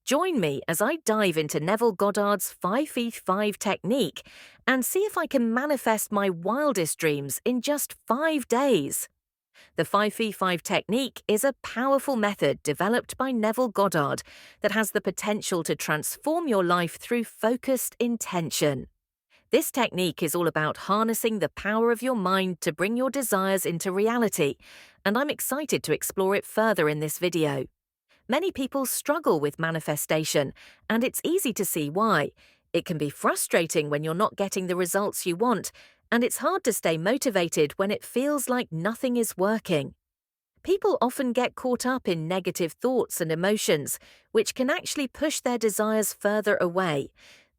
Join me as I dive into Neville Goddard's 5v5 technique and see if I can manifest my wildest dreams in just 5 days. The 5v5 technique is a powerful method developed by Neville Goddard that has the potential to transform your life through focused intention. This technique is all about harnessing the power of your mind to bring your desires into reality, and I'm excited to explore it further in this video. Many people struggle with manifestation, and it's easy to see why. It can be frustrating when you're not getting the results you want, and it's hard to stay motivated when it feels like nothing is working. People often get caught up in negative thoughts and emotions, which can actually push their desires further away.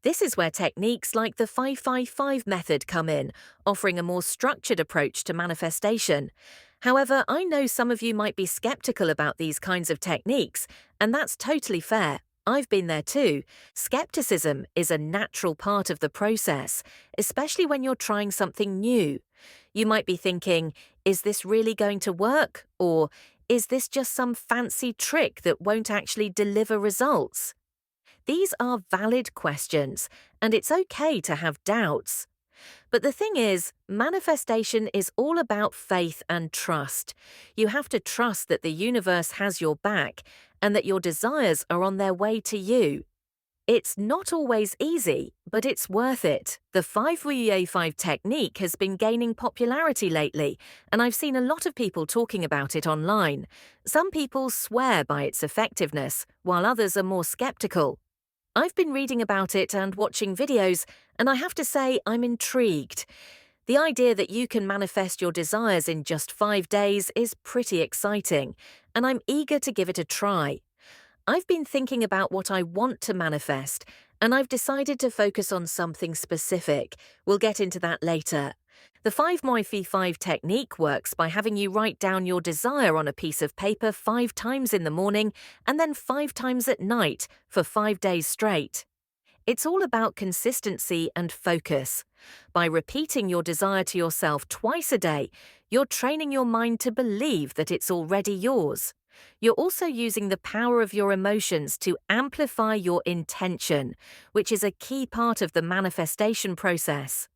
This is where techniques like the 555 method come in, offering a more structured approach to manifestation. However, I know some of you might be skeptical about these kinds of techniques, and that's totally fair. I've been there too. Skepticism is a natural part of the process, especially when you're trying something new. You might be thinking, is this really going to work? Or is this just some fancy trick that won't actually deliver results? These are valid questions, and it's okay to have doubts. But the thing is, manifestation is all about faith and trust. You have to trust that the universe has your back and that your desires are on their way to you. It's not always easy, but it's worth it. The 5VA5 technique has been gaining popularity lately, and I've seen a lot of people talking about it online. Some people swear by its effectiveness, while others are more skeptical. I've been reading about it and watching videos, and I have to say I'm intrigued. The idea that you can manifest your desires in just 5 days is pretty exciting, and I'm eager to give it a try. I've been thinking about what I want to manifest, and I've decided to focus on something specific. We'll get into that later. The 5 technique works by having you write down your desire on a piece of paper 5 times in the morning and then 5 times at night for 5 days straight. It's all about consistency and focus. By repeating your desire to yourself twice a day, you're training your mind to believe that it's already yours. You're also using the power of your emotions to amplify your intention, which is a key part of the manifestation process.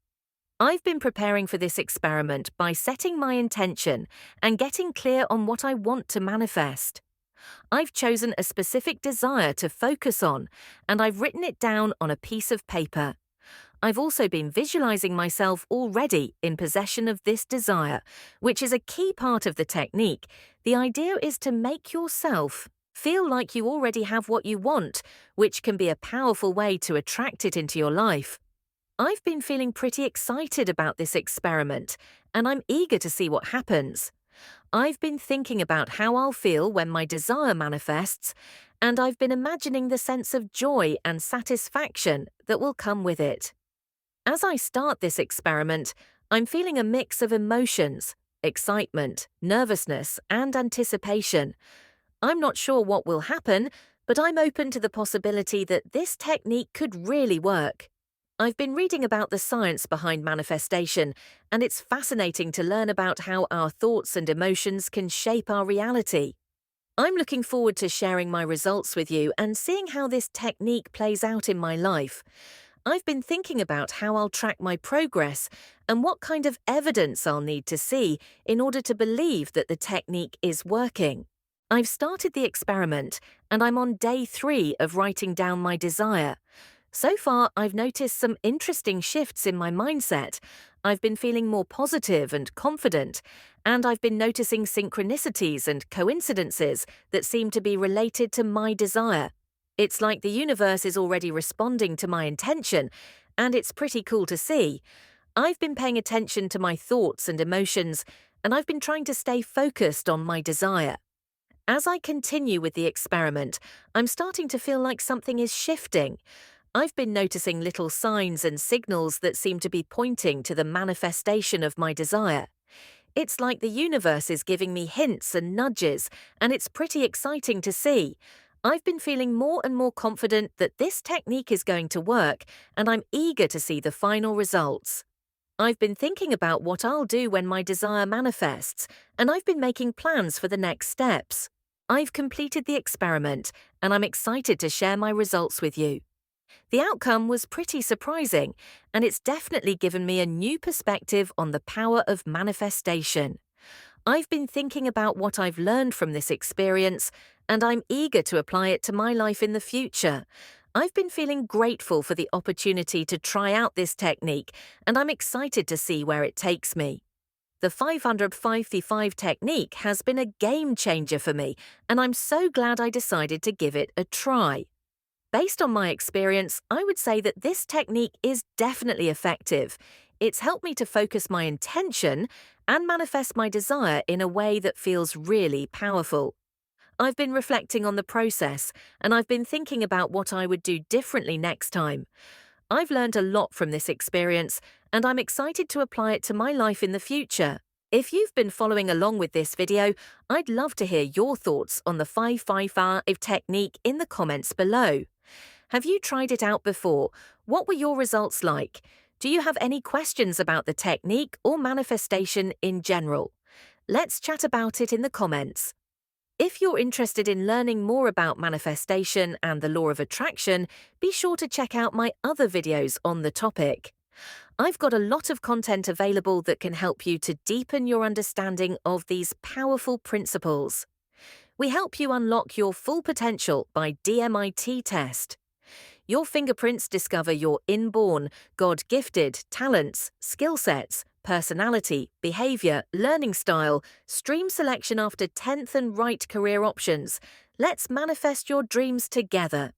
I've been preparing for this experiment by setting my intention and getting clear on what I want to manifest. I've chosen a specific desire to focus on, and I've written it down on a piece of paper. I've also been visualizing myself already in possession of this desire, which is a key part of the technique. The idea is to make yourself feel like you already have what you want, which can be a powerful way to attract it into your life. I've been feeling pretty excited about this experiment, and I'm eager to see what happens. I've been thinking about how I'll feel when my desire manifests, and I've been imagining the sense of joy and satisfaction that will come with it. As I start this experiment, I'm feeling a mix of emotions: excitement, nervousness, and anticipation. I'm not sure what will happen, but I'm open to the possibility that this technique could really work. I've been reading about the science behind manifestation, and it's fascinating to learn about how our thoughts and emotions can shape our reality. I'm looking forward to sharing my results with you and seeing how this technique plays out in my life. I've been thinking about how I'll track my progress and what kind of evidence I'll need to see in order to believe that the technique is working. I've started the experiment, and I'm on day 3 of writing down my desire. So far, I've noticed some interesting shifts in my mindset. I've been feeling more positive and confident, and I've been noticing synchronicities and coincidences that seem to be related to my desire. It's like the universe is already responding to my intention, and it's pretty cool to see. I've been paying attention to my thoughts and emotions, and I've been trying to stay focused on my desire. As I continue with the experiment, I'm starting to feel like something is shifting. I've been noticing little signs and signals that seem to be pointing to the manifestation of my desire. It's like the universe is giving me hints and nudges, and it's pretty exciting to see. I've been feeling more and more confident that this technique is going to work, and I'm eager to see the final results. I've been thinking about what I'll do when my desire manifests, and I've been making plans for the next steps. I've completed the experiment, and I'm excited to share my results with you. The outcome was pretty surprising, and it's definitely given me a new perspective on the power of manifestation. I've been thinking about what I've learned from this experience, and I'm eager to apply it to my life in the future. I've been feeling grateful for the opportunity to try out this technique, and I'm excited to see where it takes me. The 555 technique has been a game changer for me, and I'm so glad I decided to give it a try. Based on my experience, I would say that this technique is definitely effective. It's helped me to focus my intention and manifest my desire in a way that feels really powerful. I've been reflecting on the process, and I've been thinking about what I would do differently next time. I've learned a lot from this experience, and I'm excited to apply it to my life in the future. If you've been following along with this video, I'd love to hear your thoughts on the 555 technique in the comments below. Have you tried it out before? What were your results like? Do you have any questions about the technique or manifestation in general? Let's chat about it in the comments. If you're interested in learning more about manifestation and the law of attraction, be sure to check out my other videos on the topic. I've got a lot of content available that can help you to deepen your understanding of these powerful principles. We help you unlock your full potential by DMIT test. Your fingerprints discover your inborn, God-gifted talents, skill sets, personality, behavior, learning style, stream selection after 10th and right career options. Let's manifest your dreams together.